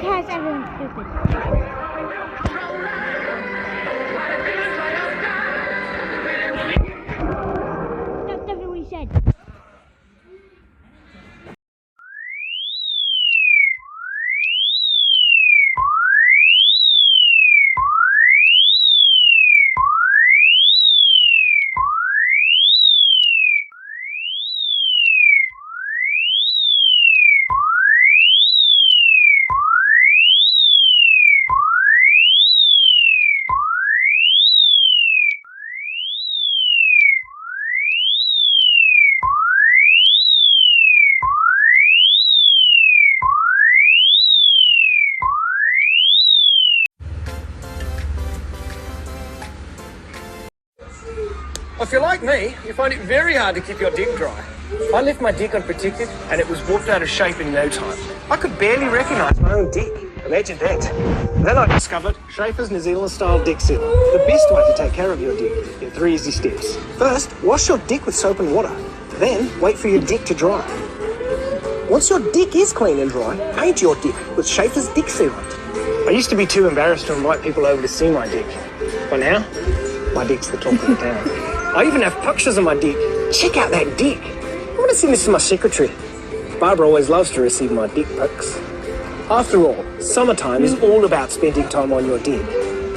Because everyone's stupid. That's definitely what he said. If you're like me, you find it very hard to keep your dick dry. I left my dick unprotected and it was warped out of shape in no time. I could barely recognise my own dick. Imagine that. Then I discovered Schaefer's New Zealand style dick seal. The best way to take care of your dick in 3 easy steps. First, wash your dick with soap and water. Then, wait for your dick to dry. Once your dick is clean and dry, paint your dick with Schaefer's dick sealant. I used to be too embarrassed to invite people over to see my dick. But now, my dick's the talk of the town. I even have pictures of my dick. Check out that dick. I want to send this to my secretary. Barbara always loves to receive my dick pics. After all, summertime is all about spending time on your dick.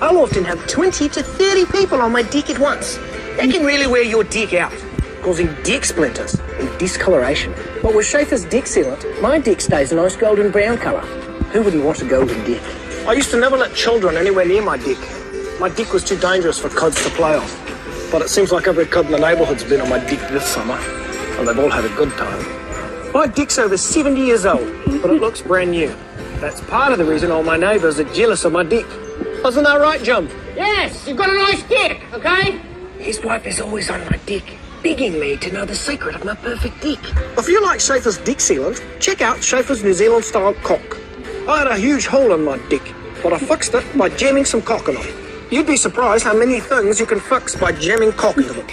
I'll often have 20 to 30 people on my dick at once. That can really wear your dick out, causing dick splinters and discoloration. But with Schaefer's dick sealant, my dick stays a nice golden brown colour. Who wouldn't want a golden dick? I used to never let children anywhere near my dick. My dick was too dangerous for kids to play on. But it seems like every kid in the neighbourhood's been on my dick this summer, and they've all had a good time. My dick's over 70 years old, but it looks brand new. That's part of the reason all my neighbours are jealous of my dick. Isn't that right, Jump? Yes, you've got a nice dick, okay? His wife is always on my dick, begging me to know the secret of my perfect dick. If you like Schaefer's dick sealant, check out Schaefer's New Zealand style cock. I had a huge hole in my dick, but I fixed it by jamming some cock in it. You'd be surprised how many things you can fix by jamming cock into it.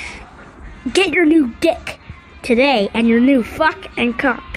Get your new dick today and your new fuck and cock.